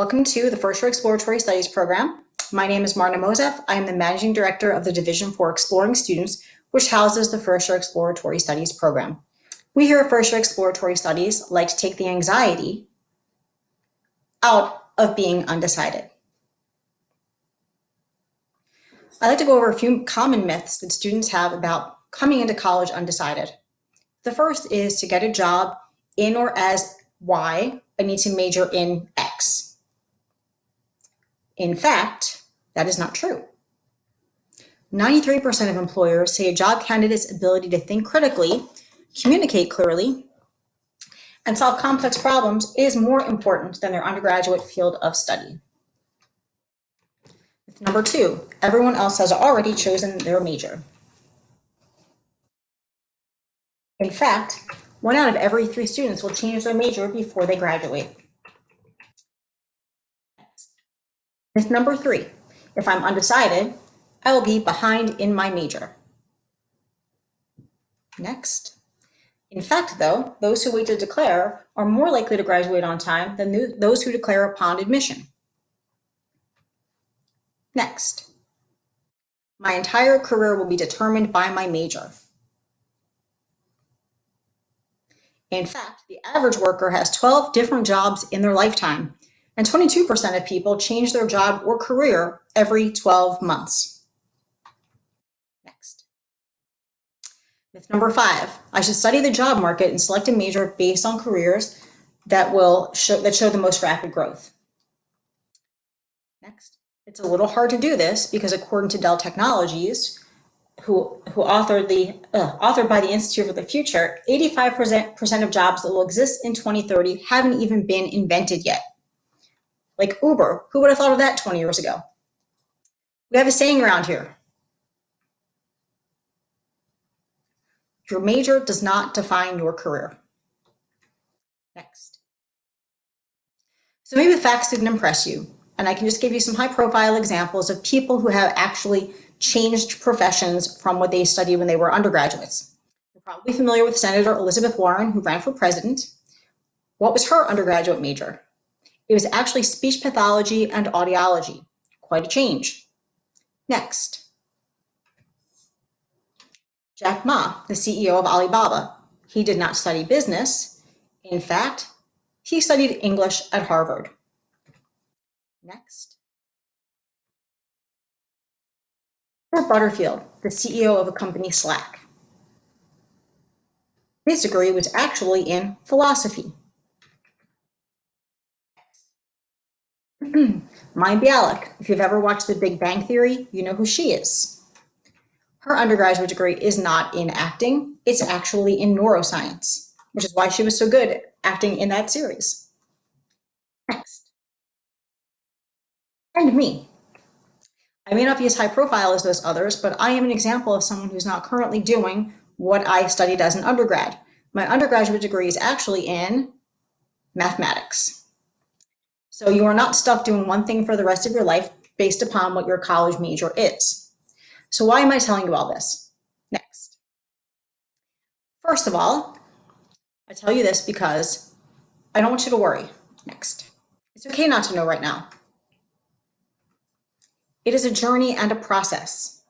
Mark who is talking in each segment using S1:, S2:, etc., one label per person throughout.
S1: Welcome to the First Year Exploratory Studies program. My name is Marna Mosef. I am the Managing Director of the Division for Exploring Students, which houses the First Year Exploratory Studies program. We here at First Year Exploratory Studies like to take the anxiety out of being undecided. I'd like to go over a few common myths that students have about coming into college undecided. The first is to get a job in or as Y, I need to major in X. In fact, that is not true. 93% of employers say a job candidate's ability to think critically, communicate clearly, and solve complex problems is more important than their undergraduate field of study. Number two, everyone else has already chosen their major. In fact, 1 out of every 3 students will change their major before they graduate. Myth number 3, if I'm undecided, I will be behind in my major. Next. In fact, though, those who wait to declare are more likely to graduate on time than those who declare upon admission. Next. My entire career will be determined by my major. In fact, the average worker has 12 different jobs in their lifetime, and 22% of people change their job or career every 12 months. Next. Myth number 5, I should study the job market and select a major based on careers that show the most rapid growth. Next. It's a little hard to do this because according to Dell Technologies, who authored by the Institute for the Future, 85% of jobs that will exist in 2030 haven't even been invented yet. Like Uber, who would have thought of that 20 years ago? We have a saying around here. Your major does not define your career. Next. So maybe the facts didn't impress you, and I can just give you some high-profile examples of people who have actually changed professions from what they studied when they were undergraduates. You're probably familiar with Senator Elizabeth Warren, who ran for president. What was her undergraduate major? It was actually speech pathology and audiology. Quite a change. Next. Jack Ma, the CEO of Alibaba. He did not study business. In fact, he studied English at Harvard. Next. Robert Butterfield, the CEO of a company Slack. His degree was actually in philosophy. Maya Bialik, if you've ever watched The Big Bang Theory, you know who she is. Her undergraduate degree is not in acting, it's actually in neuroscience, which is why she was so good at acting in that series. Next. And me. I may not be as high profile as those others, but I am an example of someone who's not currently doing what I studied as an undergrad. My undergraduate degree is actually in mathematics. So you are not stuck doing one thing for the rest of your life based upon what your college major is. So why am I telling you all this? Next. First of all, I tell you this because I don't want you to worry. Next. It's okay not to know right now. It is a journey and a process.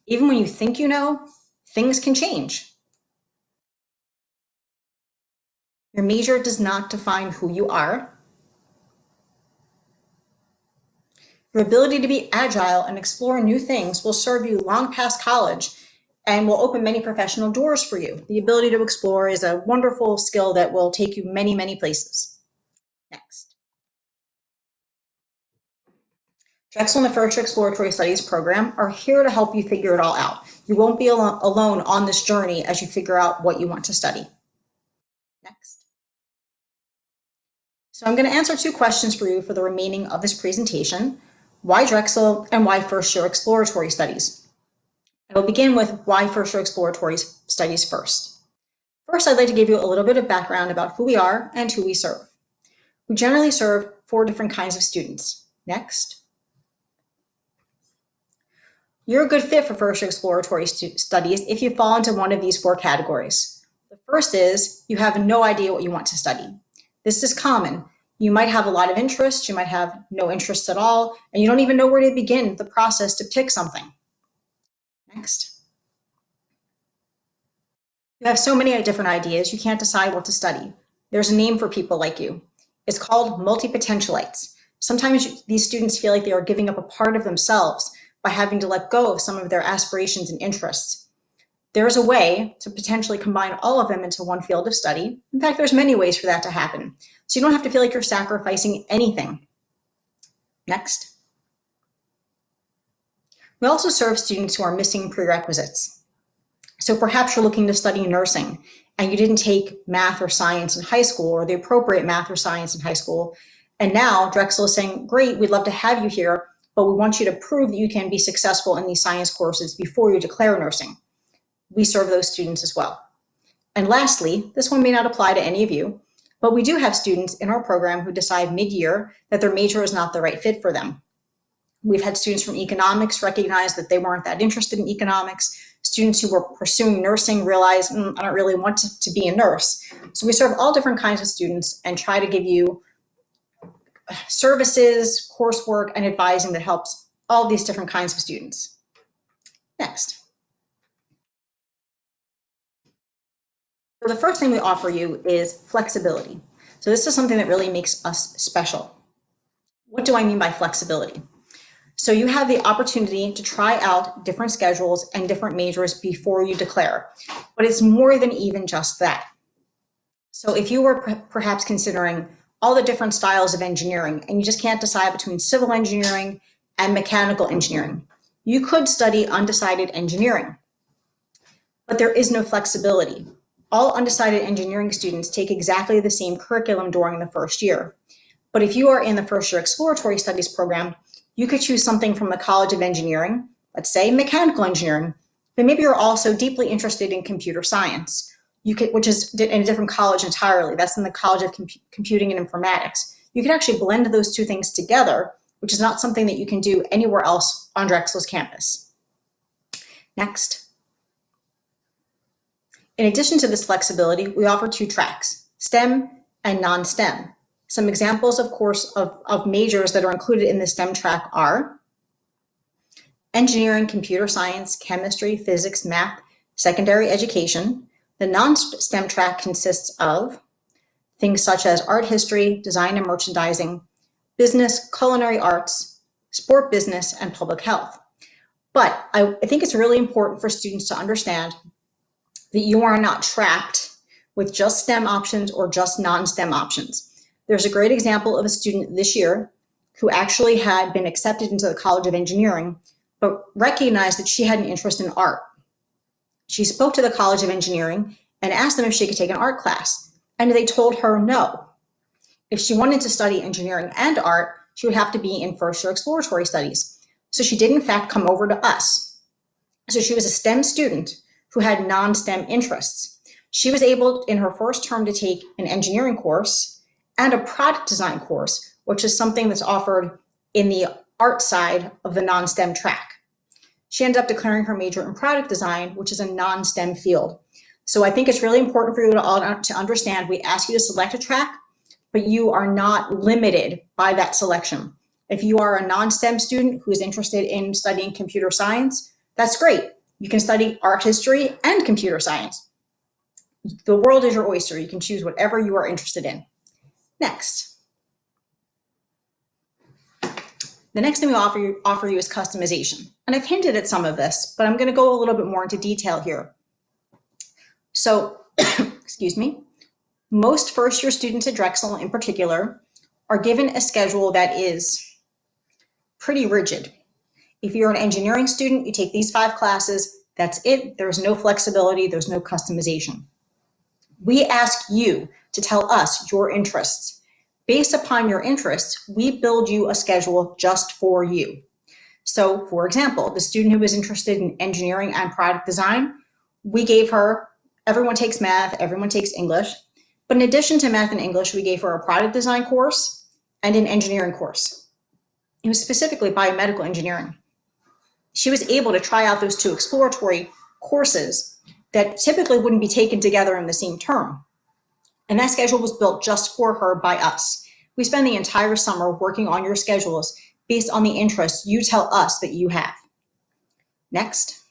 S1: Even when you think you know, things can change. Your major does not define who you are. Your ability to be agile and explore new things will serve you long past college and will open many professional doors for you. The ability to explore is a wonderful skill that will take you many, many places. Next. Drexel and the First Year Exploratory Studies program are here to help you figure it all out. You won't be alone on this journey as you figure out what you want to study. Next. So I'm going to answer 2 questions for you for the remaining of this presentation. Why Drexel and why First Year Exploratory Studies? I will begin with why First Year Exploratory Studies first. First, I'd like to give you a little bit of background about who we are and who we serve. We generally serve 4 different kinds of students. Next. You're a good fit for First Year Exploratory Studies if you fall into one of these 4 categories. The first is you have no idea what you want to study. This is common. You might have a lot of interest, you might have no interest at all, and you don't even know where to begin the process to pick something. Next. You have so many different ideas, you can't decide what to study. There's a name for people like you. It's called multi-potentialites. Sometimes these students feel like they are giving up a part of themselves by having to let go of some of their aspirations and interests. There's a way to potentially combine all of them into one field of study. In fact, there's many ways for that to happen. So you don't have to feel like you're sacrificing anything. Next. We also serve students who are missing prerequisites. So perhaps you're looking to study nursing and you didn't take math or science in high school, or the appropriate math or science in high school. And now Drexel is saying, great, we'd love to have you here, but we want you to prove that you can be successful in these science courses before you declare nursing. We serve those students as well. And lastly, this one may not apply to any of you, but we do have students in our program who decide mid-year that their major is not the right fit for them. We've had students from economics recognize that they weren't that interested in economics. Students who were pursuing nursing realize, I don't really want to be a nurse. So we serve all different kinds of students and try to give you services, coursework, and advising that helps all these different kinds of students. Next. So the first thing we offer you is flexibility. So this is something that really makes us special. What do I mean by flexibility? So you have the opportunity to try out different schedules and different majors before you declare, but it's more than even just that. So if you were perhaps considering all the different styles of engineering and you just can't decide between civil engineering and mechanical engineering, you could study undecided engineering, but there is no flexibility. All undecided engineering students take exactly the same curriculum during the first year. But if you are in the first year exploratory studies program, you could choose something from the College of Engineering, let's say mechanical engineering, but maybe you're also deeply interested in computer science, which is in a different college entirely. That's in the College of Computing and Informatics. You can actually blend those two things together, which is not something that you can do anywhere else on Drexel's campus. Next. In addition to this flexibility, we offer two tracks, STEM and non-STEM. Some examples, of course, of majors that are included in the STEM track are engineering, computer science, chemistry, physics, math, secondary education. The non-STEM track consists of things such as art history, design and merchandising, business, culinary arts, sport business, and public health. But I think it's really important for students to understand that you are not trapped with just STEM options or just non-STEM options. There's a great example of a student this year who actually had been accepted into the College of Engineering, but recognized that she had an interest in art. She spoke to the College of Engineering and asked them if she could take an art class, and they told her no. If she wanted to study engineering and art, she would have to be in first year exploratory studies. So she did in fact come over to us. So she was a STEM student who had non-STEM interests. She was able in her first term to take an engineering course and a product design course, which is something that's offered in the art side of the non-STEM track. She ended up declaring her major in product design, which is a non-STEM field. So I think it's really important for you to understand, we ask you to select a track, but you are not limited by that selection. If you are a non-STEM student who is interested in studying computer science, that's great. You can study art history and computer science. The world is your oyster. You can choose whatever you are interested in. Next. The next thing we offer you is customization. And I've hinted at some of this, but I'm going to go a little bit more into detail here. So, excuse me, most first-year students at Drexel in particular are given a schedule that is pretty rigid. If you're an engineering student, you take these 5 classes, that's it. There's no flexibility, there's no customization. We ask you to tell us your interests. Based upon your interests, we build you a schedule just for you. So, for example, the student who was interested in engineering and product design, we gave her, everyone takes math, everyone takes English, but in addition to math and English, we gave her a product design course and an engineering course. It was specifically biomedical engineering. She was able to try out those 2 exploratory courses that typically wouldn't be taken together in the same term. And that schedule was built just for her by us. We spend the entire summer working on your schedules based on the interests you tell us that you have. Next.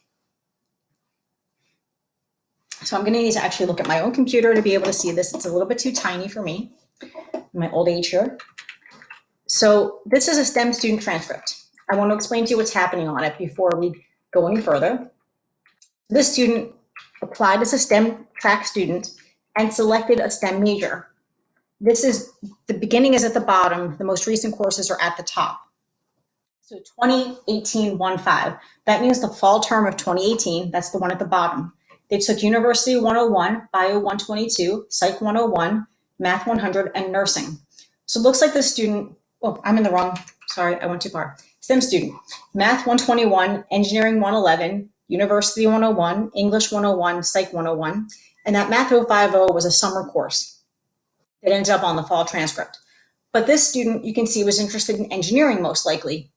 S1: So I'm going to need to actually look at my own computer to be able to see this. It's a little bit too tiny for me in my old age here. So this is a STEM student transcript. I want to explain to you what's happening on it before we go any further. This student applied as a STEM track student and selected a STEM major. This is, the beginning is at the bottom, the most recent courses are at the top. So 2018-15, that means the fall term of 2018, that's the one at the bottom. They took University 101, Bio 122, Psych 101, Math 100, and Nursing. So it looks like this student, oh, I'm in the wrong, sorry, I went too far. STEM student, Math 121, Engineering 111, University 101, English 101, Psych 101, and that Math 050 was a summer course that ended up on the fall transcript. But this student, you can see, was interested in engineering most likely.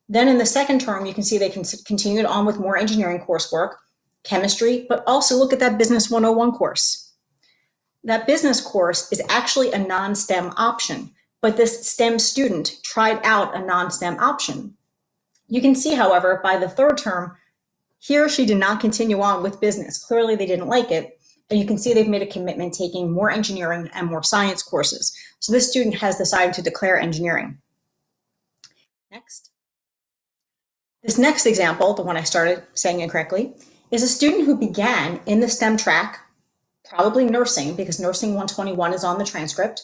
S1: Then in the second term, you can see they continued on with more engineering coursework, chemistry, but also look at that Business 101 course. That business course is actually a non-STEM option, but this STEM student tried out a non-STEM option. You can see, however, by the third term, he or she did not continue on with business. Clearly they didn't like it, and you can see they've made a commitment taking more engineering and more science courses. So this student has decided to declare engineering. Next. This next example, the one I started saying incorrectly, is a student who began in the STEM track, probably nursing, because Nursing 121 is on the transcript,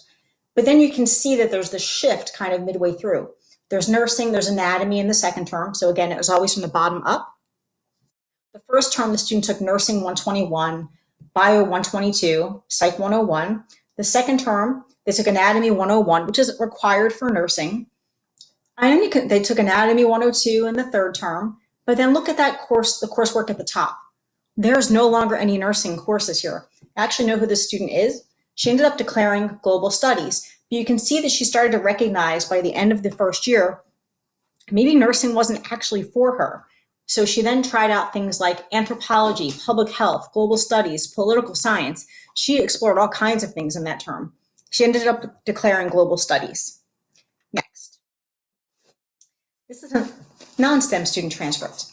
S1: but then you can see that there's the shift kind of midway through. There's nursing, there's anatomy in the second term, so again, it was always from the bottom up. The first term, the student took Nursing 121, Bio 122, Psych 101. The second term, they took Anatomy 101, which is required for nursing. And they took Anatomy 102 in the third term, but then look at that course, the coursework at the top. There's no longer any nursing courses here. I actually know who this student is. She ended up declaring global studies, but you can see that she started to recognize by the end of the first year, maybe nursing wasn't actually for her. So she then tried out things like anthropology, public health, global studies, political science. She explored all kinds of things in that term. She ended up declaring global studies. Next. This is a non-STEM student transcript.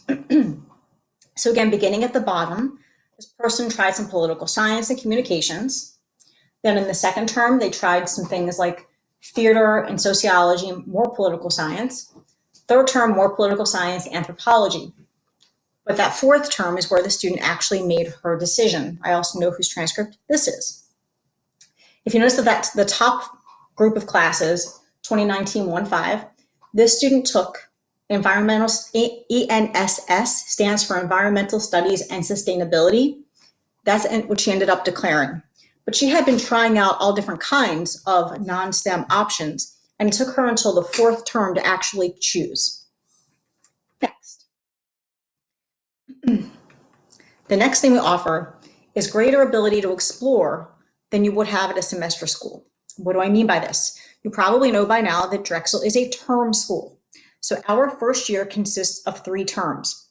S1: So again, beginning at the bottom, this person tried some political science and communications. Then in the second term, they tried some things like theater and sociology, more political science. Third term, more political science, anthropology. But that fourth term is where the student actually made her decision. I also know whose transcript this is. If you notice that the top group of classes, 2019-15, this student took environmental, ENSS stands for Environmental Studies and Sustainability. That's what she ended up declaring. But she had been trying out all different kinds of non-STEM options, and it took her until the fourth term to actually choose. Next. The next thing we offer is greater ability to explore than you would have at a semester school. What do I mean by this? You probably know by now that Drexel is a term school. So our first year consists of 3 terms.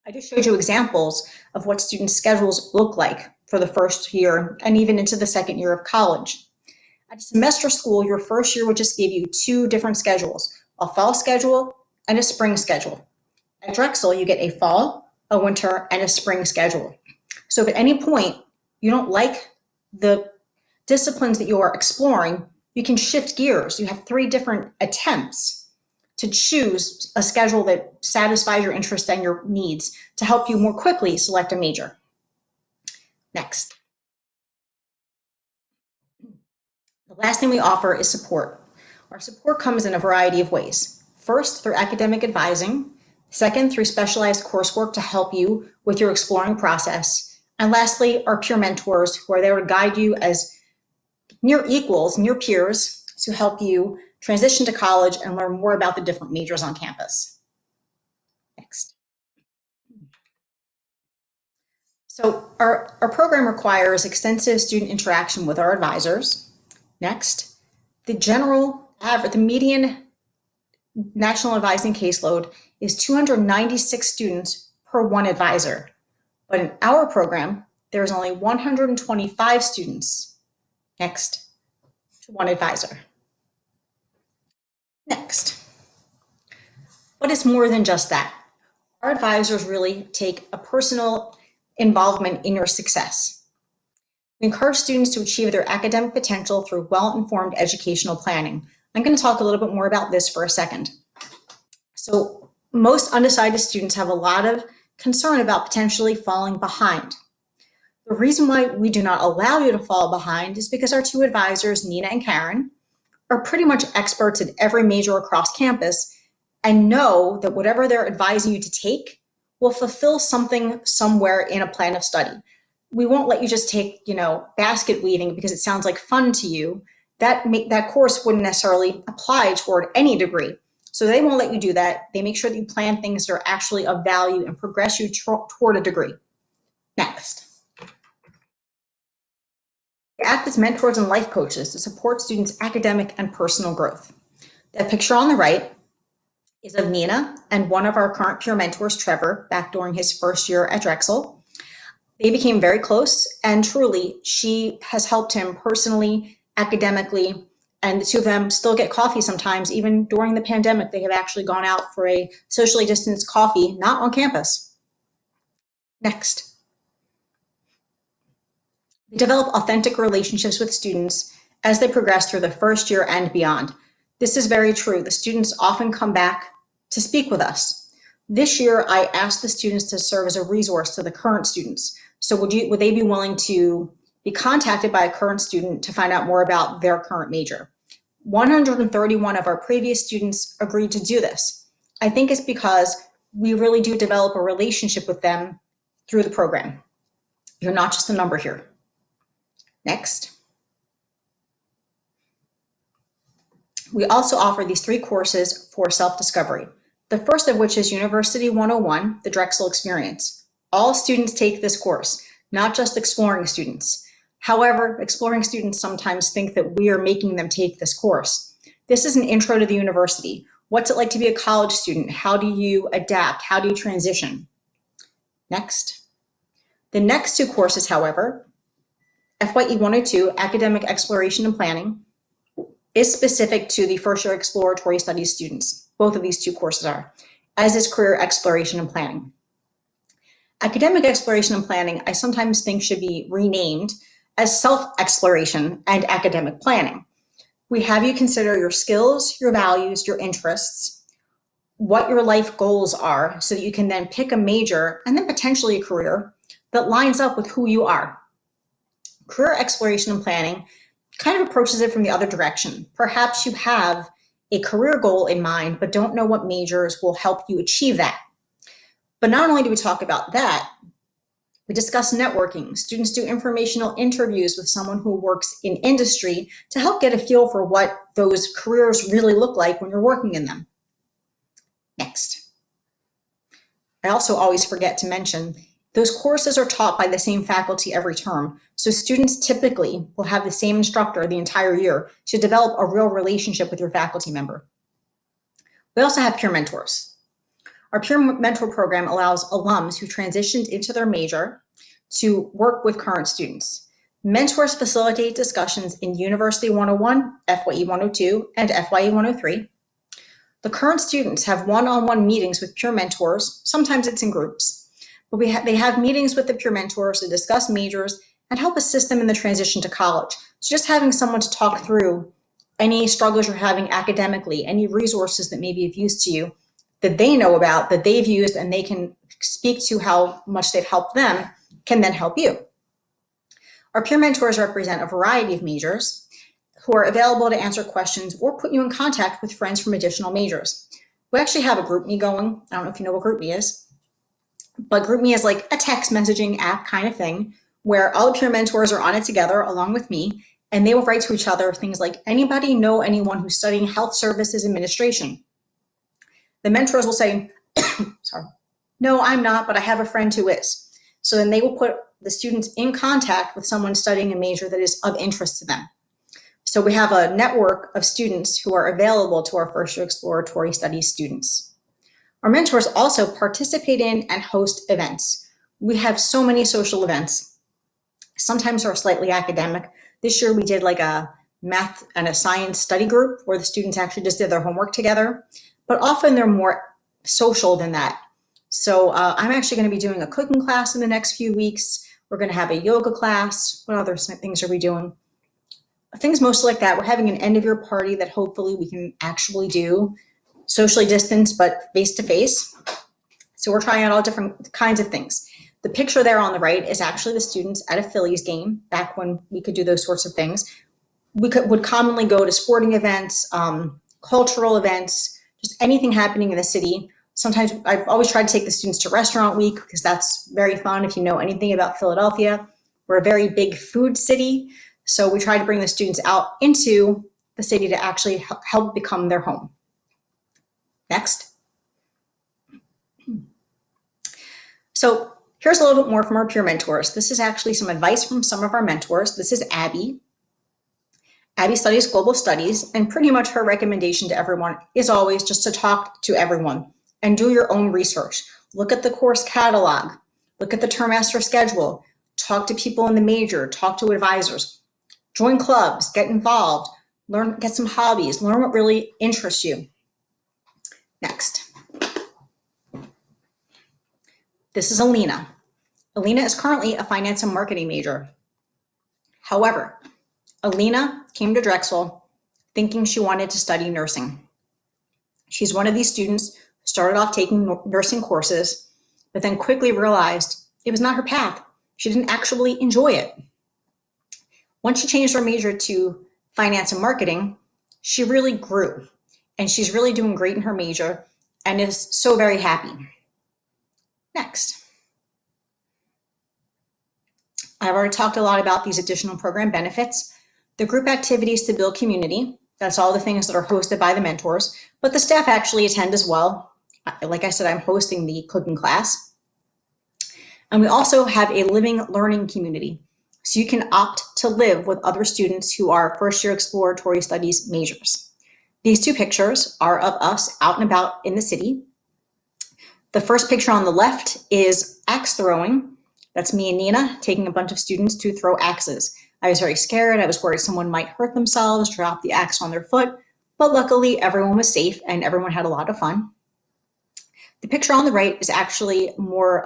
S1: I just showed you examples of what student schedules look like for the first year and even into the second year of college. At a semester school, your first year would just give you 2 different schedules, a fall schedule and a spring schedule. At Drexel, you get a fall, a winter, and a spring schedule. So if at any point you don't like the disciplines that you are exploring, you can shift gears. You have 3 different attempts to choose a schedule that satisfies your interests and your needs to help you more quickly select a major. Next. The last thing we offer is support. Our support comes in a variety of ways. First, through academic advising. Second, through specialized coursework to help you with your exploring process. And lastly, our peer mentors who are there to guide you as near equals, near peers, to help you transition to college and learn more about the different majors on campus. Next. So our program requires extensive student interaction with our advisors. Next, the median national advising caseload is 296 students per 1 advisor. But in our program, there's only 125 students next to one advisor. Next, but it's more than just that. Our advisors really take a personal involvement in your success. We encourage students to achieve their academic potential through well-informed educational planning. I'm going to talk a little bit more about this for a second. So most undecided students have a lot of concern about potentially falling behind. The reason why we do not allow you to fall behind is because our two advisors, Nina and Karen, are pretty much experts in every major across campus and know that whatever they're advising you to take will fulfill something somewhere in a plan of study. We won't let you just take, basket weaving because it sounds like fun to you. That course wouldn't necessarily apply toward any degree. So they won't let you do that. They make sure that you plan things that are actually of value and progress you toward a degree. Next. We act as mentors and life coaches to support students' academic and personal growth. That picture on the right is of Nina and one of our current peer mentors, Trevor, back during his first year at Drexel. They became very close, and truly, she has helped him personally, academically, and the two of them still get coffee sometimes. Even during the pandemic, they have actually gone out for a socially distanced coffee, not on campus. Next. They develop authentic relationships with students as they progress through the first year and beyond. This is very true. The students often come back to speak with us. This year, I asked the students to serve as a resource to the current students. So would they be willing to be contacted by a current student to find out more about their current major? 131 of our previous students agreed to do this. I think it's because we really do develop a relationship with them through the program. You're not just a number here. Next. We also offer these 3 courses for self-discovery. The first of which is University 101, the Drexel Experience. All students take this course, not just exploring students. However, exploring students sometimes think that we are making them take this course. This is an intro to the university. What's it like to be a college student? How do you adapt? How do you transition? Next. The next 2 courses, however, FYE 102, Academic Exploration and Planning, is specific to the first year exploratory studies students. Both of these 2 courses are, as is Career Exploration and Planning. Academic Exploration and Planning, I sometimes think should be renamed as Self-Exploration and Academic Planning. We have you consider your skills, your values, your interests, what your life goals are, so that you can then pick a major and then potentially a career that lines up with who you are. Career Exploration and Planning kind of approaches it from the other direction. Perhaps you have a career goal in mind, but don't know what majors will help you achieve that. But not only do we talk about that, we discuss networking. Students do informational interviews with someone who works in industry to help get a feel for what those careers really look like when you're working in them. Next. I also always forget to mention, those courses are taught by the same faculty every term, so students typically will have the same instructor the entire year to develop a real relationship with your faculty member. We also have peer mentors. Our peer mentor program allows alums who transitioned into their major to work with current students. Mentors facilitate discussions in University 101, FYE 102, and FYE 103. The current students have one-on-one meetings with peer mentors. Sometimes it's in groups. But they have meetings with the peer mentors to discuss majors and help assist them in the transition to college. So just having someone to talk through any struggles you're having academically, any resources that may be of use to you that they know about, that they've used, and they can speak to how much they've helped them, can then help you. Our peer mentors represent a variety of majors who are available to answer questions or put you in contact with friends from additional majors. We actually have a GroupMe going. I don't know if you know what GroupMe is. But GroupMe is like a text messaging app kind of thing where all the peer mentors are on it together along with me, and they will write to each other things like, anybody know anyone who's studying health services administration? The mentors will say, sorry, no, I'm not, but I have a friend who is. So then they will put the students in contact with someone studying a major that is of interest to them. So we have a network of students who are available to our first year exploratory studies students. Our mentors also participate in and host events. We have so many social events. Sometimes they're slightly academic, This year we did like a math and a science study group where the students actually just did their homework together, but often they're more social than that. So I'm actually going to be doing a cooking class in the next few weeks. We're going to have a yoga class. What other things are we doing? Things mostly like that. We're having an end of year party that hopefully we can actually do socially distanced, but face to face. So we're trying out all different kinds of things. The picture there on the right is actually the students at a Phillies game back when we could do those sorts of things. We would commonly go to sporting events, cultural events, just anything happening in the city. Sometimes I've always tried to take the students to restaurant week because that's very fun. If you know anything about Philadelphia, we're a very big food city. So we try to bring the students out into the city to actually help become their home. Next. So here's a little bit more from our peer mentors. This is actually some advice from some of our mentors. This is Abby. Abby studies global studies, and pretty much her recommendation to everyone is always just to talk to everyone and do your own research. Look at the course catalog, look at the termmaster schedule, talk to people in the major, talk to advisors, join clubs, get involved, learn, get some hobbies, learn what really interests you. Next. This is Alina. Alina is currently a finance and marketing major. However, Alina came to Drexel thinking she wanted to study nursing. She's one of these students who started off taking nursing courses, but then quickly realized it was not her path. She didn't actually enjoy it. Once she changed her major to finance and marketing, she really grew, and she's really doing great in her major and is so very happy. Next. I've already talked a lot about these additional program benefits. The group activities to build community, that's all the things that are hosted by the mentors, but the staff actually attend as well. Like I said, I'm hosting the cooking class. And we also have a living learning community. So you can opt to live with other students who are first year exploratory studies majors. These two pictures are of us out and about in the city. The first picture on the left is axe throwing. That's me and Nina taking a bunch of students to throw axes. I was very scared. I was worried someone might hurt themselves, drop the axe on their foot, but luckily everyone was safe and everyone had a lot of fun. The picture on the right is actually more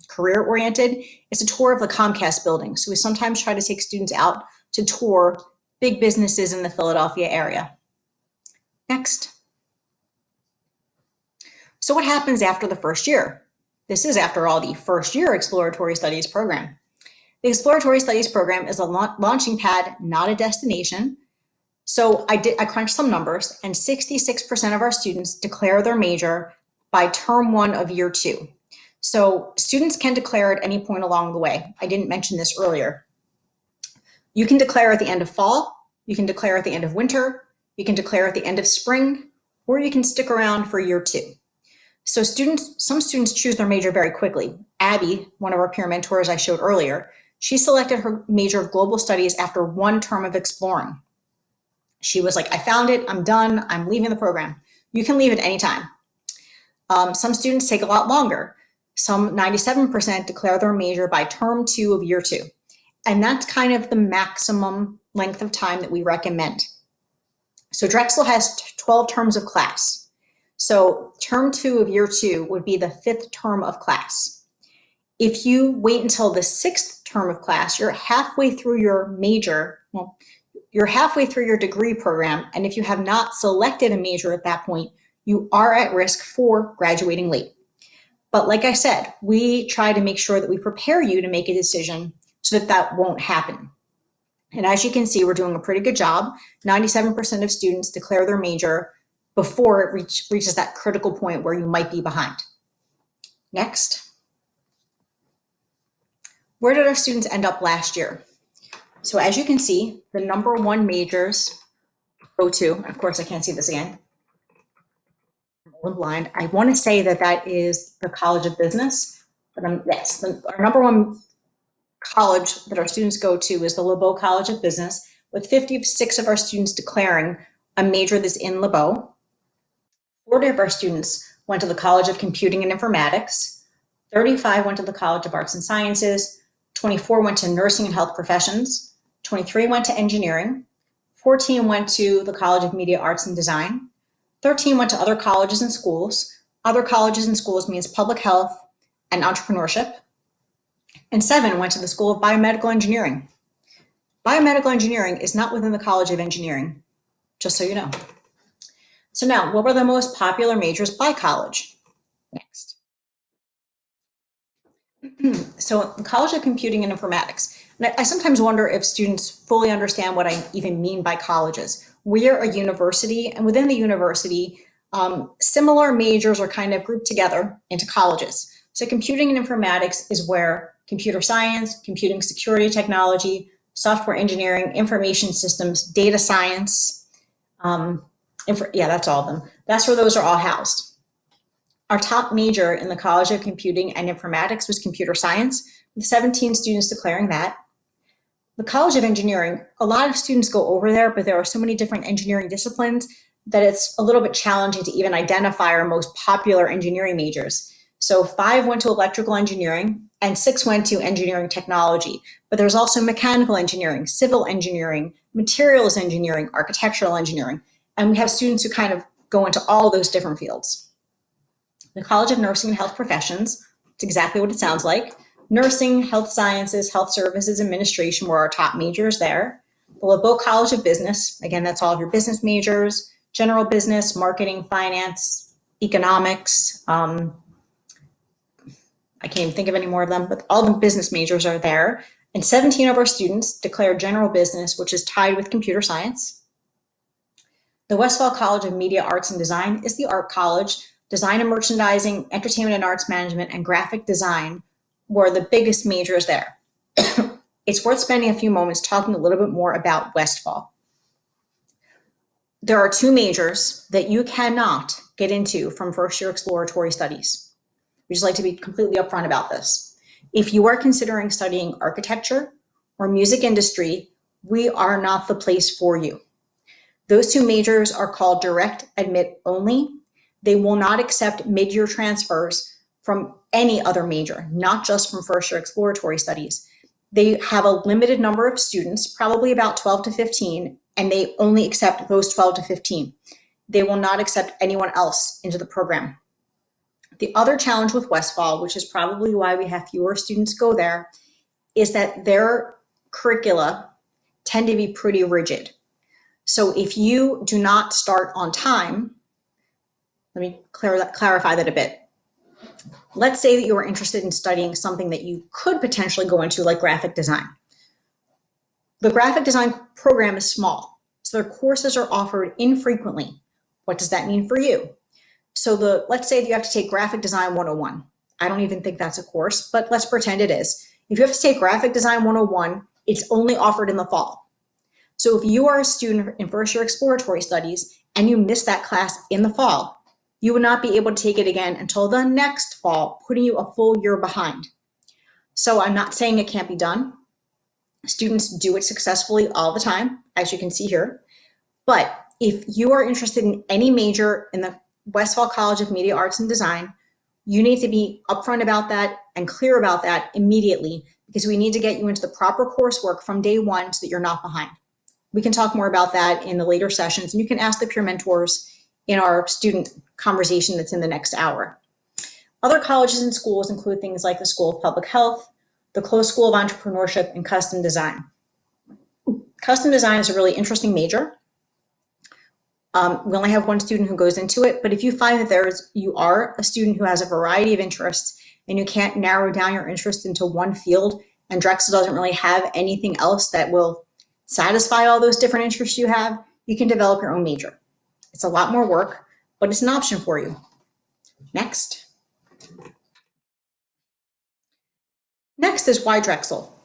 S1: career oriented. It's a tour of the Comcast building. So we sometimes try to take students out to tour big businesses in the Philadelphia area. Next. So what happens after the first year? This is, after all, the first year Exploratory Studies program. The Exploratory Studies program is a launching pad, not a destination. So I crunched some numbers, and 66% of our students declare their major by term 1 of year 2. So students can declare at any point along the way. I didn't mention this earlier. You can declare at the end of fall, you can declare at the end of winter, you can declare at the end of spring, or you can stick around for year 2. So some students choose their major very quickly. Abby, one of our peer mentors I showed earlier, she selected her major of global studies after 1 term of exploring. She was like, I found it, I'm done, I'm leaving the program. You can leave at any time. Some students take a lot longer. Some 97% declare their major by term 2 of year 2. And that's kind of the maximum length of time that we recommend. So Drexel has 12 terms of class. So term 2 of year 2 would be the 5th term of class. If you wait until the 6th term of class, you're halfway through your major, well, you're halfway through your degree program, and if you have not selected a major at that point, you are at risk for graduating late. But like I said, we try to make sure that we prepare you to make a decision so that that won't happen. And as you can see, we're doing a pretty good job. 97% of students declare their major before it reaches that critical point where you might be behind. Next. Where did our students end up last year? So as you can see, the number 1 majors go to, of course I can't see this again, I'm blind. I want to say that that is the College of Business, but yes, our number 1 college that our students go to is the LeBeau College of Business, with 56 of our students declaring a major that's in LeBeau. 40 of our students went to the College of Computing and Informatics, 35 went to the College of Arts and Sciences, 24 went to Nursing and Health Professions, 23 went to engineering, 14 went to the College of Media Arts and Design, 13 went to other colleges and schools. Other colleges and schools means public health and entrepreneurship. And 7 went to the School of Biomedical Engineering. Biomedical engineering is not within the College of Engineering, just so you know. So now, what were the most popular majors by college? Next. So College of Computing and Informatics. And I sometimes wonder if students fully understand what I even mean by colleges. We are a university, and within the university, similar majors are kind of grouped together into colleges. So computing and informatics is where computer science, computing security technology, software engineering, information systems, data science, that's all of them. That's where those are all housed. Our top major in the College of Computing and Informatics was computer science, with 17 students declaring that. The College of Engineering, a lot of students go over there, but there are so many different engineering disciplines that it's a little bit challenging to even identify our most popular engineering majors. So 5 went to electrical engineering and 6 went to engineering technology. But there's also mechanical engineering, civil engineering, materials engineering, architectural engineering. And we have students who kind of go into all those different fields. The College of Nursing and Health Professions, it's exactly what it sounds like. Nursing, health sciences, health services, administration were our top majors there. The LeBeau College of Business, again, that's all of your business majors, general business, marketing, finance, economics. I can't even think of any more of them, but all the business majors are there. And 17 of our students declared general business, which is tied with computer science. The Westfall College of Media Arts and Design is the art college. Design and merchandising, entertainment and arts management, and graphic design were the biggest majors there. It's worth spending a few moments talking a little bit more about Westfall. There are 2 majors that you cannot get into from first year exploratory studies. We just like to be completely upfront about this. If you are considering studying architecture or music industry, we are not the place for you. Those 2 majors are called direct admit only. They will not accept mid-year transfers from any other major, not just from first year exploratory studies. They have a limited number of students, probably about 12 to 15, and they only accept those 12 to 15. They will not accept anyone else into the program. The other challenge with Westfall, which is probably why we have fewer students go there, is that their curricula tend to be pretty rigid. So if you do not start on time, let me clarify that a bit. Let's say that you are interested in studying something that you could potentially go into, like graphic design. The graphic design program is small, so their courses are offered infrequently. What does that mean for you? So let's say that you have to take Graphic Design 101. I don't even think that's a course, but let's pretend it is. If you have to take Graphic Design 101, it's only offered in the fall. So if you are a student in first year exploratory studies and you miss that class in the fall, you would not be able to take it again until the next fall, putting you a full year behind. So I'm not saying it can't be done. Students do it successfully all the time, as you can see here. But if you are interested in any major in the Westfall College of Media Arts and Design, you need to be upfront about that and clear about that immediately, because we need to get you into the proper coursework from day one so that you're not behind. We can talk more about that in the later sessions, and you can ask the peer mentors in our student conversation that's in the next hour. Other colleges and schools include things like the School of Public Health, the Close School of Entrepreneurship, and Custom Design. Custom Design is a really interesting major. We only have 1 student who goes into it, but if you find that you are a student who has a variety of interests and you can't narrow down your interest into one field, and Drexel doesn't really have anything else that will satisfy all those different interests you have, you can develop your own major. It's a lot more work, but it's an option for you. Next. Next is why Drexel?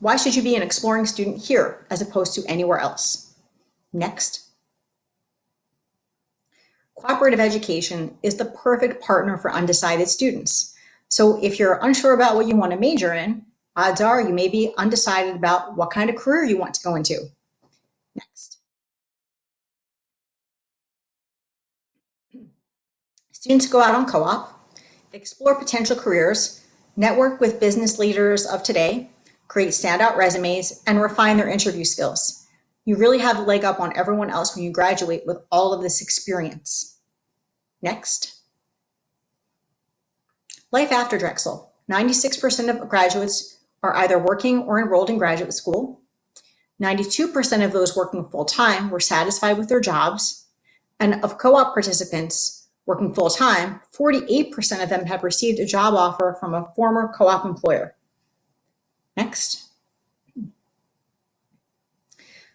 S1: Why should you be an exploring student here as opposed to anywhere else? Next. Cooperative education is the perfect partner for undecided students. So if you're unsure about what you want to major in, odds are you may be undecided about what kind of career you want to go into. Next. Students go out on co-op, explore potential careers, network with business leaders of today, create standout resumes, and refine their interview skills. You really have a leg up on everyone else when you graduate with all of this experience. Next. Life after Drexel. 96% of graduates are either working or enrolled in graduate school. 92% of those working full-time were satisfied with their jobs. And of co-op participants working full-time, 48% of them have received a job offer from a former co-op employer. Next.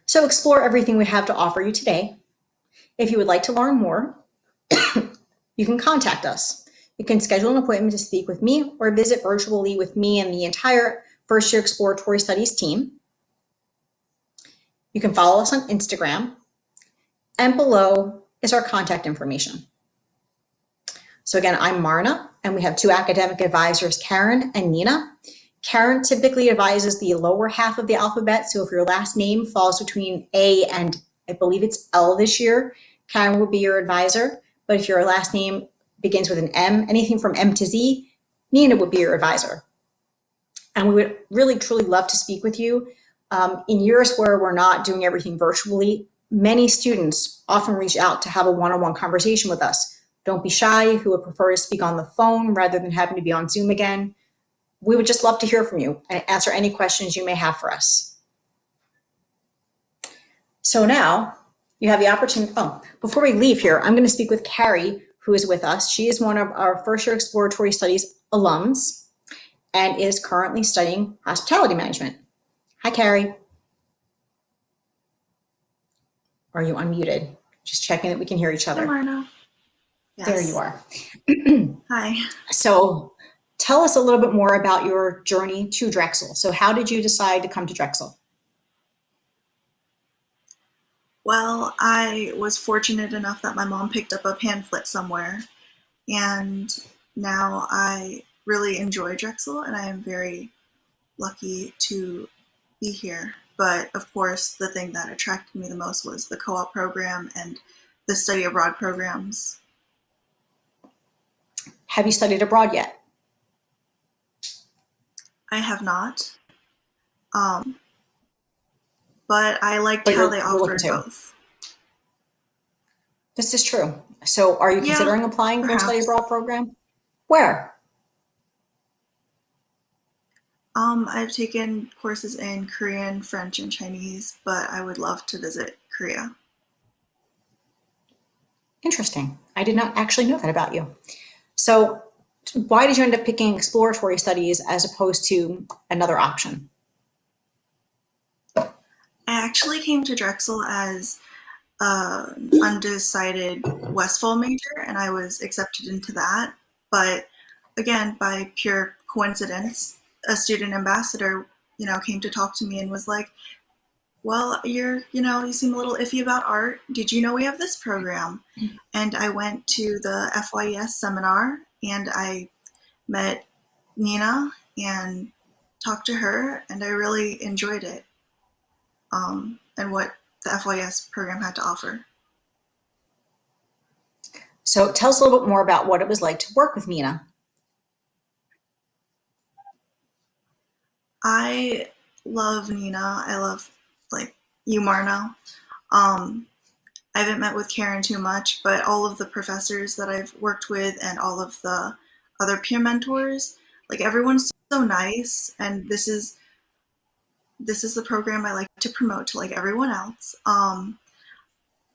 S1: So explore everything we have to offer you today. If you would like to learn more, you can contact us. You can schedule an appointment to speak with me or visit virtually with me and the entire first year Exploratory Studies team. You can follow us on Instagram, and below is our contact information. So again, I'm Marna, and we have two academic advisors, Karen and Nina. Karen typically advises the lower half of the alphabet, so if your last name falls between A and I believe it's L this year, Karen will be your advisor. But if your last name begins with an M, anything from M to Z, Nina would be your advisor. And we would really, truly love to speak with you. In years where we're not doing everything virtually, many students often reach out to have a one-on-one conversation with us. Don't be shy, who would prefer to speak on the phone rather than having to be on Zoom again. We would just love to hear from you and answer any questions you may have for us. So now you have the opportunity, before we leave here, I'm going to speak with Carrie, who is with us. She is one of our first year Exploratory Studies alums and is currently studying hospitality management. Hi, Carrie. Are you unmuted? Just checking that we can hear each other.
S2: Hi, Marna. Yes.
S1: There you are.
S2: Hi.
S1: So tell us a little bit more about your journey to Drexel. So how did you decide to come to Drexel?
S2: Well, I was fortunate enough that my mom picked up a pamphlet somewhere, and now I really enjoy Drexel, and I am very lucky to be here. But of course, the thing that attracted me the most was the co-op program and the study abroad programs.
S1: Have you studied abroad yet?
S2: I have not. But I liked how they offered both.
S1: This is true. So are you considering applying for a study abroad program? Where?
S2: I've taken courses in Korean, French, and Chinese, but I would love to visit Korea.
S1: Interesting. I did not actually know that about you. So why did you end up picking exploratory studies as opposed to another option?
S2: I actually came to Drexel as an undecided Westphal major, and I was accepted into that. But again, by pure coincidence, a student ambassador, came to talk to me and was like, well, you seem a little iffy about art. Did you know we have this program? And I went to the FYES seminar, and I met Nina and talked to her, and I really enjoyed it, and what the FYES program had to offer.
S1: So tell us a little bit more about what it was like to work with Nina.
S2: I love Nina. I love you, Marna. I haven't met with Karen too much, but all of the professors that I've worked with and all of the other peer mentors, everyone's so nice, and this is the program I like to promote to everyone else.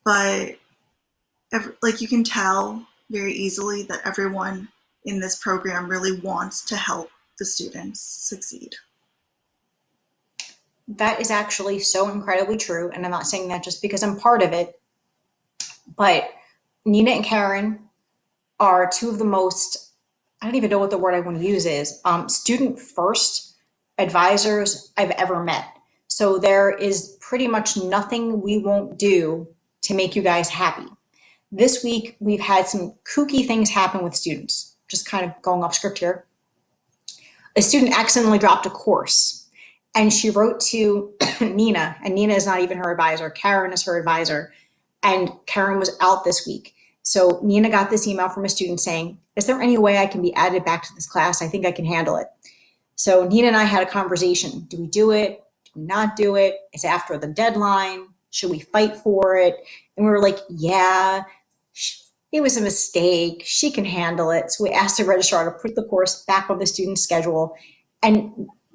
S2: But you can tell very easily that everyone in this program really wants to help the students succeed.
S1: That is actually so incredibly true, and I'm not saying that just because I'm part of it, but Nina and Karen are two of the most, I don't even know what the word I want to use is, student-first advisors I've ever met. So there is pretty much nothing we won't do to make you guys happy. This week, we've had some kooky things happen with students, just kind of going off script here. A student accidentally dropped a course, and she wrote to Nina, and Nina is not even her advisor. Karen is her advisor, and Karen was out this week. So Nina got this email from a student saying, is there any way I can be added back to this class? I think I can handle it. So Nina and I had a conversation. Do we do it? Do we not do it? It's after the deadline. Should we fight for it? And we were like, yeah, it was a mistake. She can handle it. So we asked the registrar to put the course back on the student's schedule. And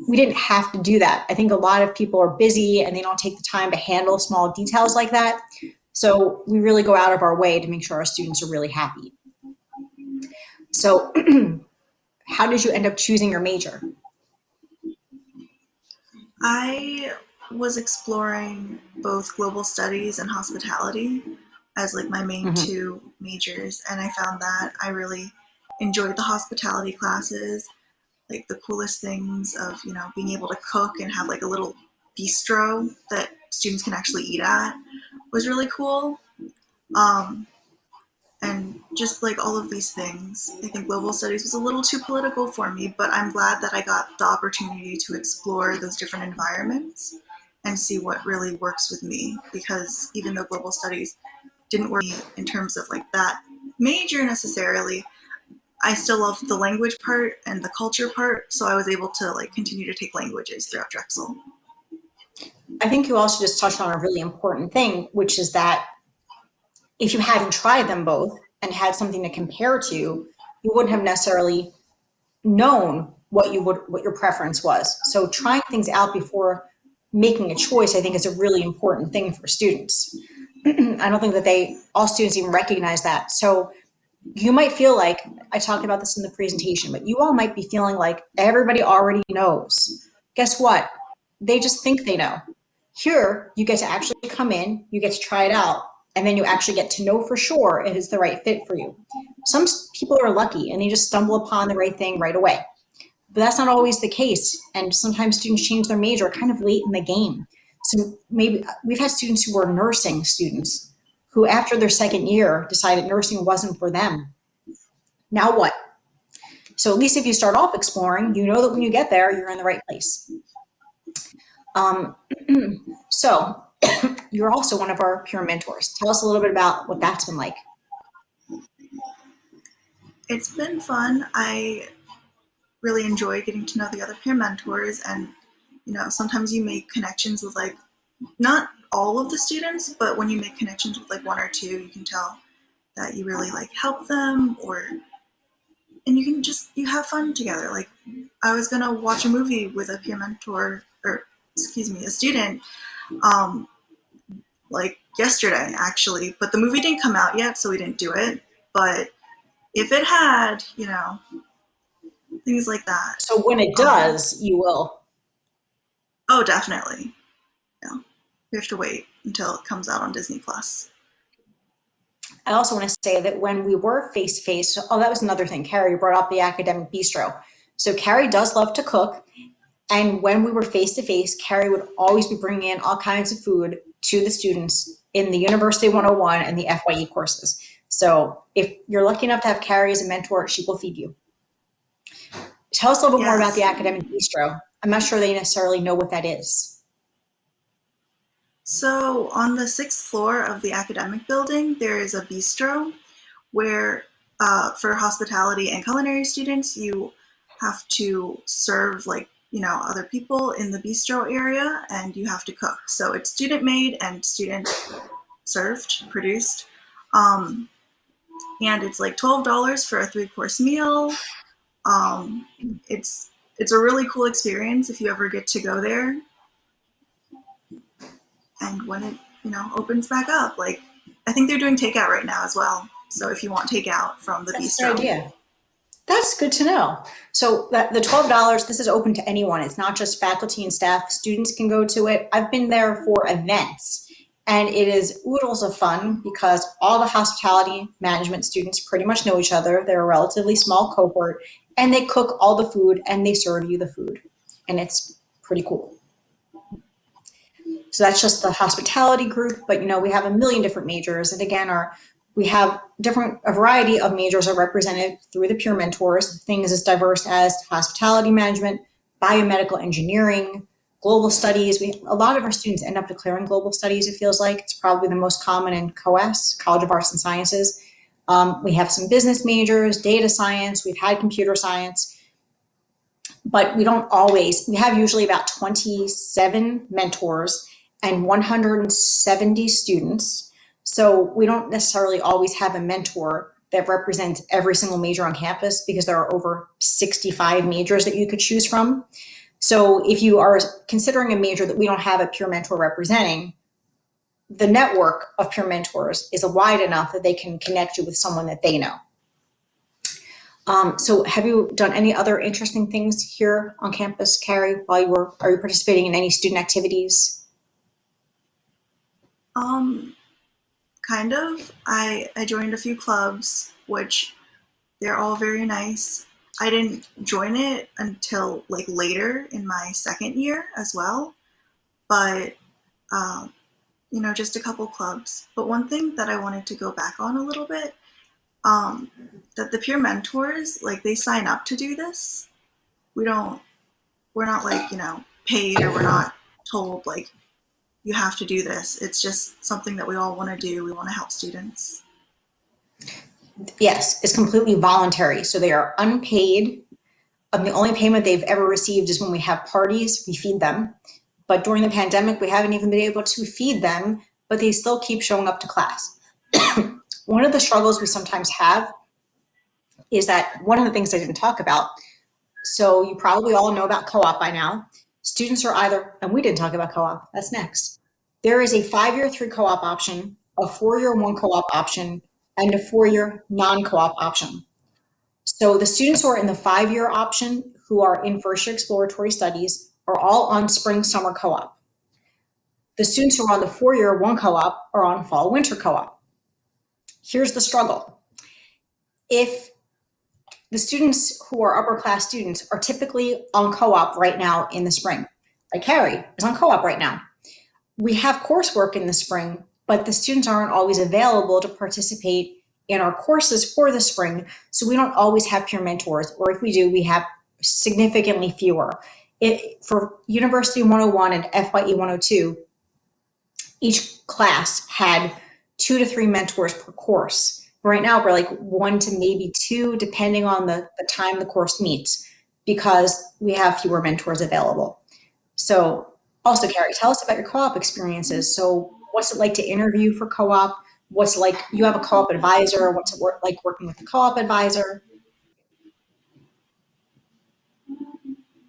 S1: we didn't have to do that. I think a lot of people are busy and they don't take the time to handle small details like that. So we really go out of our way to make sure our students are really happy. So how did you end up choosing your major?
S2: I was exploring both global studies and hospitality as like my main
S1: Mm-hmm.
S2: two majors, and I found that I really enjoyed the hospitality classes. Like the coolest things of being able to cook and have like a little bistro that students can actually eat at was really cool. Um, and just like all of these things, I think global studies was a little too political for me, but I'm glad that I got the opportunity to explore those different environments and see what really works with me, because even though global studies didn't work in terms of like that major necessarily, I still love the language part and the culture part, so I was able to like continue to take languages throughout Drexel.
S1: I think you also just touched on a really important thing, which is that if you hadn't tried them both and had something to compare to, you wouldn't have necessarily known what your preference was. So trying things out before making a choice, I think, is a really important thing for students. I don't think that all students even recognize that. So you might feel like, I talked about this in the presentation, but you all might be feeling like everybody already knows. Guess what? They just think they know. Here, you get to actually come in, you get to try it out, and then you actually get to know for sure if it's the right fit for you. Some people are lucky and they just stumble upon the right thing right away. But that's not always the case. And sometimes students change their major kind of late in the game. So maybe we've had students who were nursing students who, after their second year, decided nursing wasn't for them. Now what? So at least if you start off exploring, you know that when you get there, you're in the right place. Um, so you're also one of our peer mentors. Tell us a little bit about what that's been like.
S2: It's been fun. I really enjoy getting to know the other peer mentors, and sometimes you make connections with like not all of the students, but when you make connections with like one or two, you can tell that you really like help them, or and you have fun together. Like I was gonna watch a movie with a peer mentor, or excuse me, a student, um, like yesterday actually, but the movie didn't come out yet, so we didn't do it. But if it had, things like that.
S1: So when it
S2: Um,
S1: does, you will.
S2: oh, definitely. Yeah, we have to wait until it comes out on Disney Plus.
S1: I also want to say that when we were face to face, oh, that was another thing. Carrie brought up the academic bistro. So Carrie does love to cook. And when we were face to face, Carrie would always be bringing in all kinds of food to the students in the University 101 and the FYE courses. So if you're lucky enough to have Carrie as a mentor, she will feed you. Tell us a little bit more about the
S2: Yes.
S1: academic bistro. I'm not sure they necessarily know what that is.
S2: So on the sixth floor of the academic building, there is a bistro where, for hospitality and culinary students, you have to serve like other people in the bistro area, and you have to cook. So it's student made and student served, produced, um, and it's like $12 for a three-course meal. Um, it's a really cool experience if you ever get to go there. And when it opens back up, like I think they're doing takeout right now as well. So if you want takeout from the
S1: That's a good
S2: bistro,
S1: idea. That's good to know. So that the $12, this is open to anyone. It's not just faculty and staff. Students can go to it. I've been there for events and it is oodles of fun because all the hospitality management students pretty much know each other. They're a relatively small cohort and they cook all the food and they serve you the food. And it's pretty cool. So that's just the hospitality group, but we have a million different majors. And again, we have a variety of majors are represented through the peer mentors, things as diverse as hospitality management, biomedical engineering, global studies. A lot of our students end up declaring global studies, it feels like. It's probably the most common in COAS, College of Arts and Sciences. We have some business majors, data science, we've had computer science. but we have usually about 27 mentors and 170 students. So we don't necessarily always have a mentor that represents every single major on campus because there are over 65 majors that you could choose from. So if you are considering a major that we don't have a peer mentor representing, the network of peer mentors is wide enough that they can connect you with someone that they know. So have you done any other interesting things here on campus, Carrie, are you participating in any student activities?
S2: Um, kind of. I joined a few clubs, which they're all very nice. I didn't join it until like later in my second year as well, but um, just a couple clubs. But one thing that I wanted to go back on a little bit, um, that the peer mentors, like they sign up to do this. We don't, we're not like, paid, or we're not told like you have to do this. It's just something that we all want to do. We want to help students.
S1: Yes, it's completely voluntary. So they are unpaid. The only payment they've ever received is when we have parties, we feed them. But during the pandemic, we haven't even been able to feed them, but they still keep showing up to class. One of the struggles we sometimes have is that one of the things I didn't talk about, so you probably all know about co-op by now. Students are either, and we didn't talk about co-op, that's next. There is a 5-year 3 co-op option, a 4-year 1 co-op option, and a 4-year non-co-op option. So the students who are in the 5-year option, who are in first year exploratory studies, are all on spring summer co-op. The students who are on the 4-year 1 co-op are on fall winter co-op. Here's the struggle. If the students who are upper class students are typically on co-op right now in the spring, like Carrie is on co-op right now. We have coursework in the spring, but the students aren't always available to participate in our courses for the spring, so we don't always have peer mentors, or if we do, we have significantly fewer. For University 101 and FYE 102, each class had 2 to 3 mentors per course. Right now, we're like 1 to maybe 2, depending on the time the course meets, because we have fewer mentors available. So also, Carrie, tell us about your co-op experiences. So what's it like to interview for co-op? What's it like, you have a co-op advisor, what's it like working with a co-op advisor?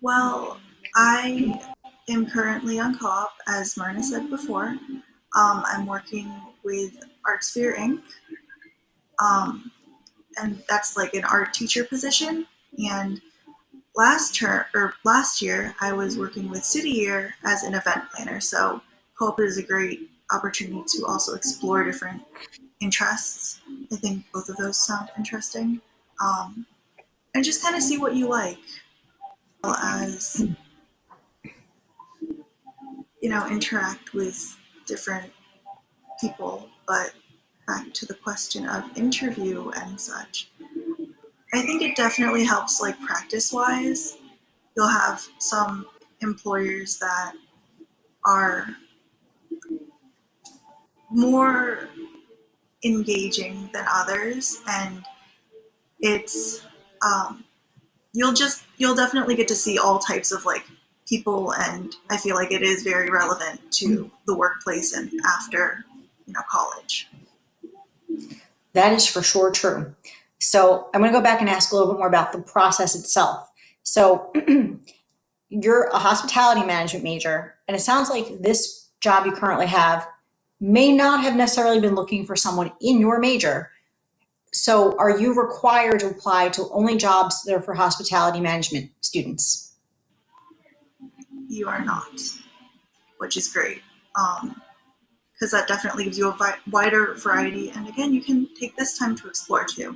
S2: Well, I am currently on co-op, as Marna said before. I'm working with ArtSphere Inc. Um, and that's like an art teacher position. And last year, I was working with City Year as an event planner. So co-op is a great opportunity to also explore different interests. I think both of those sound interesting. Um, and just kind of see what you like, as interact with different people. But back to the question of interview and such, I think it definitely helps, like practice wise. You'll have some employers that are more engaging than others, and it's you'll definitely get to see all types of like people, and I feel like it is very relevant to the workplace and after college.
S1: That is for sure true. So I'm going to go back and ask a little bit more about the process itself. So you're a hospitality management major, and it sounds like this job you currently have may not have necessarily been looking for someone in your major. So are you required to apply to only jobs that are for hospitality management students?
S2: You are not, which is great, because that definitely gives you a wider variety, and again, you can take this time to explore too.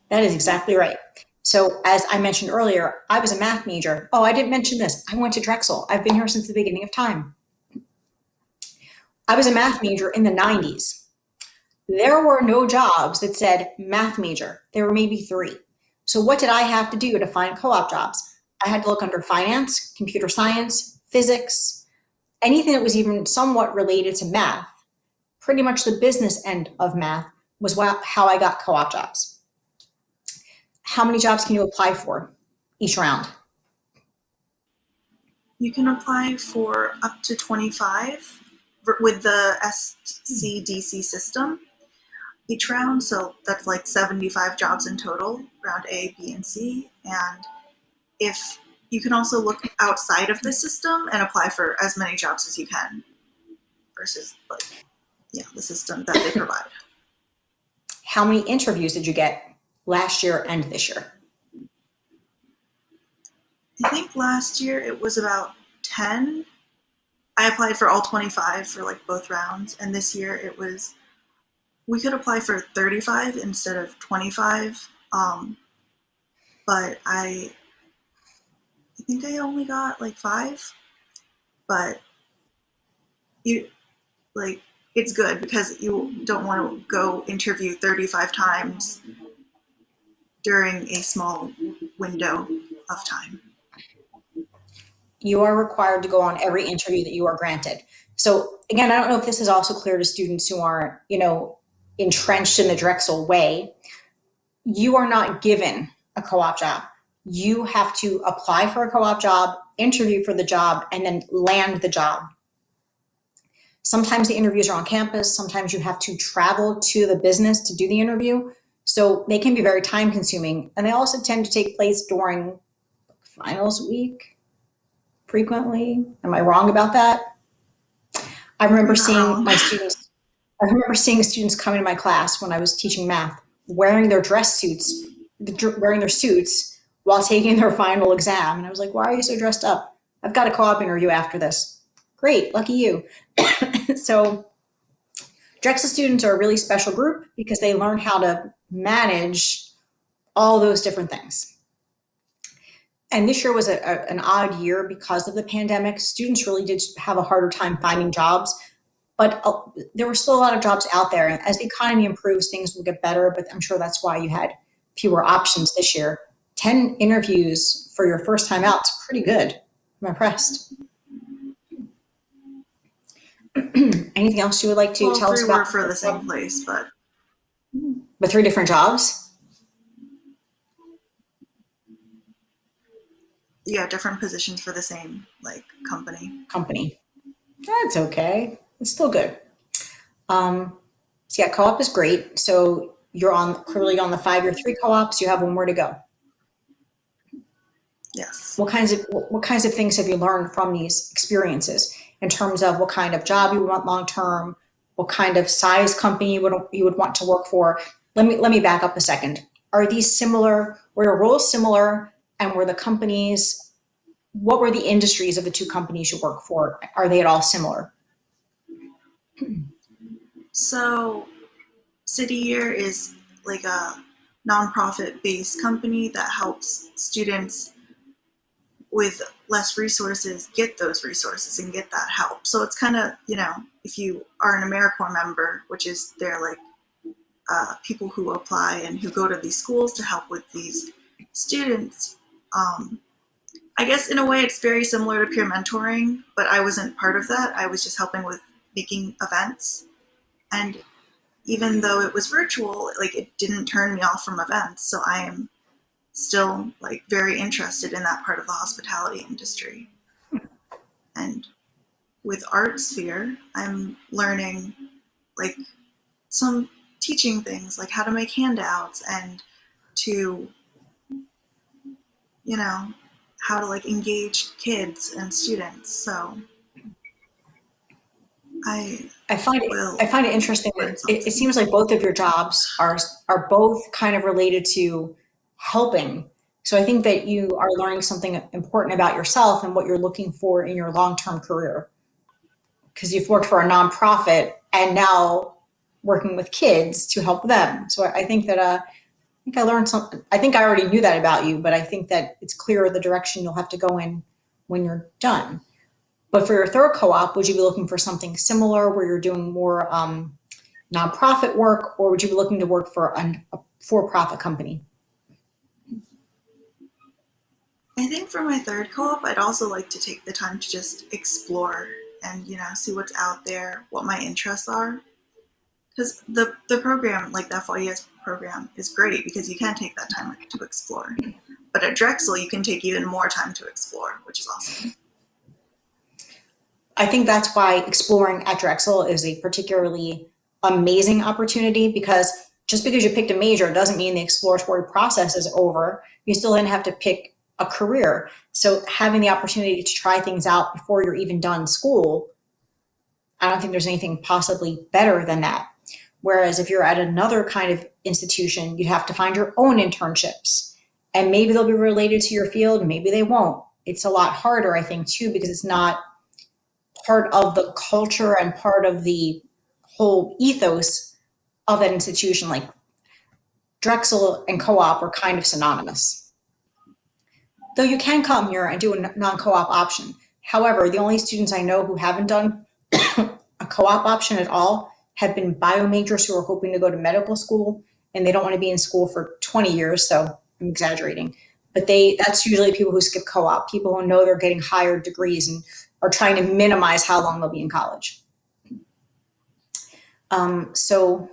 S1: That is exactly right. So as I mentioned earlier, I was a math major. Oh, I didn't mention this. I went to Drexel. I've been here since the beginning of time. I was a math major in the 90s. There were no jobs that said math major. There were maybe 3. So what did I have to do to find co-op jobs? I had to look under finance, computer science, physics, anything that was even somewhat related to math. Pretty much the business end of math was how I got co-op jobs. How many jobs can you apply for? each round?
S2: You can apply for up to 25 with the SCDC system each round. So that's like 75 jobs in total, round A, B, and C. And if you can also look outside of the system and apply for as many jobs as you can versus like, yeah, the system that they provide.
S1: How many interviews did you get last year and this year?
S2: I think last year it was about 10. I applied for all 25 for like both rounds, and this year it was we could apply for 35 instead of 25. But I think I only got like 5. But you like it's good because you don't want to go interview 35 times during a small window of time.
S1: You are required to go on every interview that you are granted. So again, I don't know if this is also clear to students who aren't, entrenched in the Drexel way. You are not given a co-op job. You have to apply for a co-op job, interview for the job, and then land the job. Sometimes the interviews are on campus. Sometimes you have to travel to the business to do the interview. So they can be very time consuming. And they also tend to take place during finals week frequently. Am I wrong about that? I remember
S2: You're not
S1: seeing
S2: wrong.
S1: my students, I remember seeing students come into my class when I was teaching math wearing their dress suits, wearing their suits while taking their final exam. And I was like, why are you so dressed up? I've got a co-op interview after this. Great, lucky you. So Drexel students are a really special group because they learn how to manage all those different things. And this year was an odd year because of the pandemic. Students really did have a harder time finding jobs, but there were still a lot of jobs out there. And as the economy improves, things will get better, but I'm sure that's why you had fewer options this year. 10 interviews for your first time out is pretty good. I'm impressed. Anything else you would like to
S2: Well,
S1: tell us
S2: 3 were
S1: about
S2: for the same place, but
S1: the 3 different jobs?
S2: yeah, different positions for the same like company.
S1: Company. That's okay. It's still good. So yeah, co-op is great. So you're on clearly on the 5 year 3 co-ops. You have one more to go.
S2: Yes.
S1: What kinds of things have you learned from these experiences in terms of what kind of job you want long term, what kind of size company you would want to work for? Let me back up a second. Are these similar? Were your roles similar, and were the companies? What were the industries of the 2 companies you work for? Are they at all similar?
S2: So City Year is like a nonprofit based company that helps students with less resources get those resources and get that help. So it's kind of, if you are an AmeriCorps member, which is their like people who apply and who go to these schools to help with these students. I guess in a way it's very similar to peer mentoring, but I wasn't part of that. I was just helping with making events. And even though it was virtual, like it didn't turn me off from events. So I am still like very interested in that part of the hospitality industry. And with art sphere, I'm learning like some teaching things like how to make handouts and to, you know, how to like engage kids and students. So I
S1: I find it
S2: will
S1: I find it interesting that
S2: learn
S1: it
S2: something.
S1: seems like both of your jobs are both kind of related to helping. So I think that you are learning something important about yourself and what you're looking for in your long-term career. Because you've worked for a nonprofit and now working with kids to help them. So I think that I learned something. I think I already knew that about you, but I think that it's clear the direction you'll have to go in when you're done. But for your third co-op, would you be looking for something similar where you're doing more nonprofit work, or would you be looking to work for a for-profit company?
S2: I think for my third co-op, I'd also like to take the time to just explore and see what's out there, what my interests are. Because the program, like the FYES program, is great because you can take that time to explore. But at Drexel, you can take even more time to explore, which is awesome.
S1: I think that's why exploring at Drexel is a particularly amazing opportunity, because just because you picked a major doesn't mean the exploratory process is over. You still then have to pick a career. So having the opportunity to try things out before you're even done school, I don't think there's anything possibly better than that. Whereas if you're at another kind of institution, you'd have to find your own internships. And maybe they'll be related to your field, maybe they won't. It's a lot harder, I think, too, because it's not part of the culture and part of the whole ethos of that institution. Like Drexel and co-op are kind of synonymous. Though you can come here and do a non-co-op option. However, the only students I know who haven't done a co-op option at all have been bio majors who are hoping to go to medical school, and they don't want to be in school for 20 years, so I'm exaggerating. But that's usually people who skip co-op, people who know they're getting higher degrees and are trying to minimize how long they'll be in college. So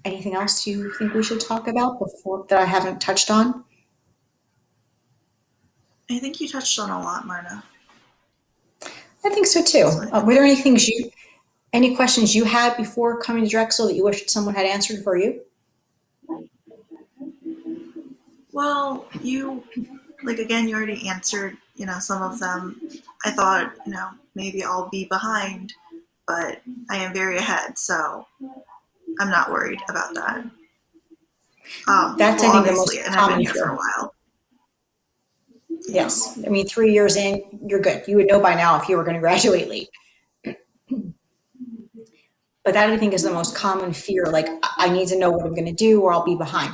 S1: anything else you think we should talk about before that I haven't touched on?
S2: I think you touched on a lot, Marta.
S1: I think so too.
S2: So I think,
S1: Were there any questions you had before coming to Drexel that you wished someone had answered for you?
S2: well, again, you already answered, some of them. I thought, maybe I'll be behind, but I am very ahead, so I'm not worried about that.
S1: That's,
S2: Well,
S1: I think, the most
S2: obviously, and I've been
S1: common
S2: here for a
S1: fear.
S2: while. Yeah.
S1: Yes. I mean, 3 years in, you're good. You would know by now if you were going to graduate late. But that, I think, is the most common fear. Like, I need to know what I'm going to do or I'll be behind.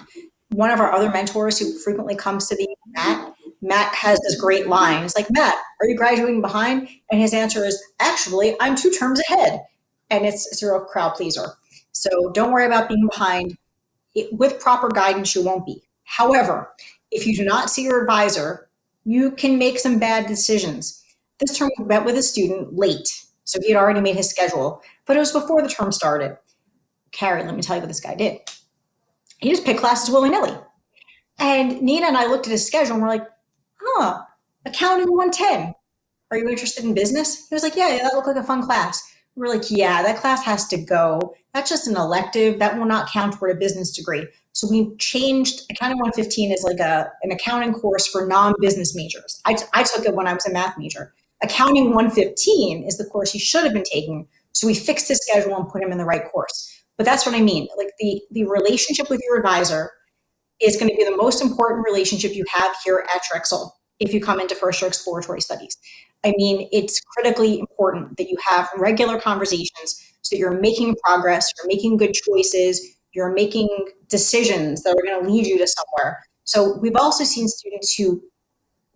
S1: One of our other mentors who frequently comes to the Matt has this great line. It's like, Matt, are you graduating behind? And his answer is, actually, I'm 2 terms ahead. And it's a real crowd pleaser. So don't worry about being behind. With proper guidance, you won't be. However, if you do not see your advisor, you can make some bad decisions. This term we met with a student late, so he had already made his schedule, but it was before the term started. Carrie, let me tell you what this guy did. He just picked classes willy-nilly. And Nina and I looked at his schedule and we're like, huh, accounting 110. Are you interested in business? He was like, yeah, that looked like a fun class. We're like, yeah, that class has to go. That's just an elective. That will not count toward a business degree. So we changed accounting 115 is like an accounting course for non-business majors. I took it when I was a math major. Accounting 115 is the course he should have been taking. So we fixed his schedule and put him in the right course. But that's what I mean. Like the relationship with your advisor is going to be the most important relationship you have here at Drexel if you come into first year exploratory studies. I mean, it's critically important that you have regular conversations so that you're making progress, you're making good choices, you're making decisions that are going to lead you to somewhere. So we've also seen students who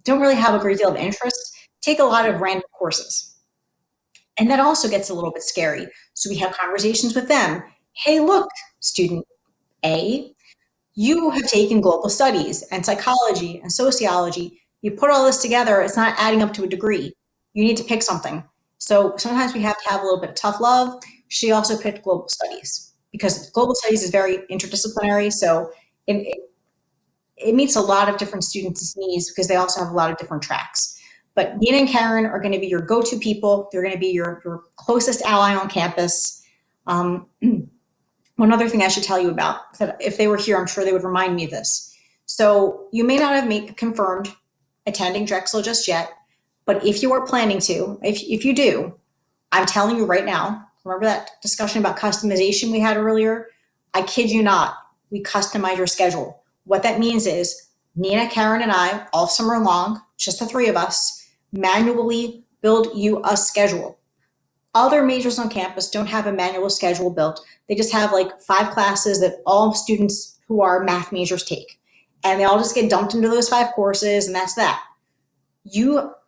S1: don't really have a great deal of interest take a lot of random courses. And that also gets a little bit scary. So we have conversations with them. Hey, look, student A, you have taken global studies and psychology and sociology. You put all this together, it's not adding up to a degree. You need to pick something. So sometimes we have to have a little bit of tough love. She also picked global studies because global studies is very interdisciplinary. So it meets a lot of different students' needs because they also have a lot of different tracks. But Nina and Karen are going to be your go-to people. They're going to be your closest ally on campus. One other thing I should tell you about, that if they were here, I'm sure they would remind me of this. So you may not have confirmed attending Drexel just yet, but if you are planning to, if you do, I'm telling you right now, remember that discussion about customization we had earlier? I kid you not, we customize your schedule. What that means is Nina, Karen, and I, all summer long, just the three of us, manually build you a schedule. Other majors on campus don't have a manual schedule built. They just have like 5 classes that all students who are math majors take. And they all just get dumped into those 5 courses, and that's that.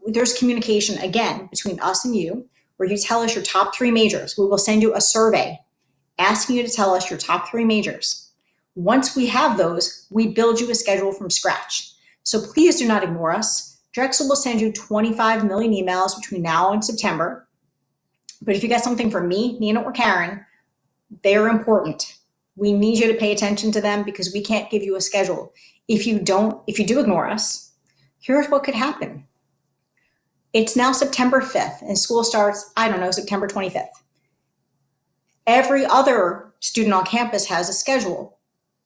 S1: There's communication, again, between us and you, where you tell us your top 3 majors. We will send you a survey asking you to tell us your top 3 majors. Once we have those, we build you a schedule from scratch. So please do not ignore us. Drexel will send you 25 million emails between now and September. But if you get something from me, Nina, or Karen, they're important. We need you to pay attention to them because we can't give you a schedule. if you do ignore us, here's what could happen. It's now September 5th and school starts, I don't know, September 25th. Every other student on campus has a schedule.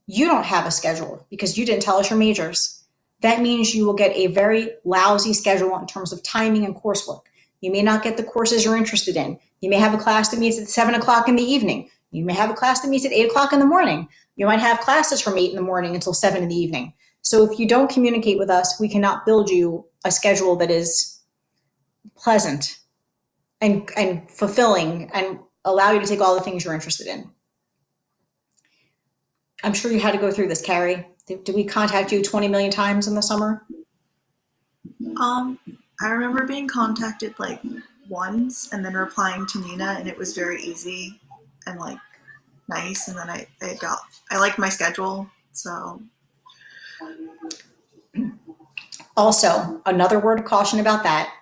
S1: You don't have a schedule because you didn't tell us your majors. That means you will get a very lousy schedule in terms of timing and coursework. You may not get the courses you're interested in. You may have a class that meets at 7 o'clock in the evening. You may have a class that meets at 8 o'clock in the morning. You might have classes from 8 in the morning until 7 in the evening. So if you don't communicate with us, we cannot build you a schedule that is pleasant and fulfilling and allow you to take all the things you're interested in. I'm sure you had to go through this, Carrie. Did we contact you 20 million times in the summer?
S2: I remember being contacted like once and then replying to Nina, and it was very easy and like nice. And then I liked my schedule. So
S1: Also, another word of caution about that,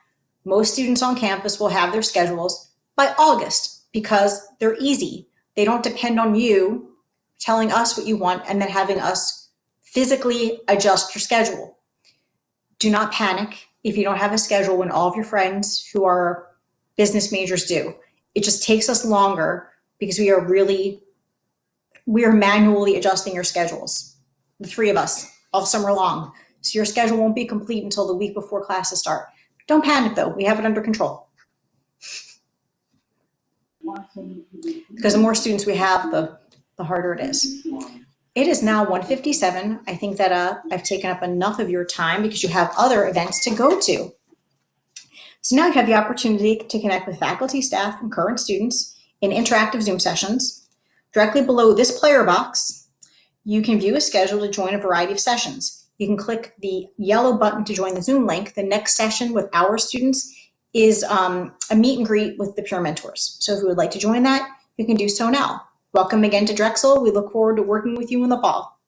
S1: most students on campus will have their schedules by August because they're easy. They don't depend on you telling us what you want and then having us physically adjust your schedule. Do not panic if you don't have a schedule when all of your friends who are business majors do. It just takes us longer because we are manually adjusting your schedules, the three of us, all summer long. So your schedule won't be complete until the week before classes start. Don't panic though, we have it under control. Because the more students we have, the harder it is. It is now 1:57. I think that I've taken up enough of your time because you have other events to go to. So now you have the opportunity to connect with faculty, staff, and current students in interactive Zoom sessions. Directly below this player box, you can view a schedule to join a variety of sessions. You can click the yellow button to join the Zoom link. The next session with our students is a meet and greet with the peer mentors. So if you would like to join that, you can do so now. Welcome again to Drexel. We look forward to working with you in the fall.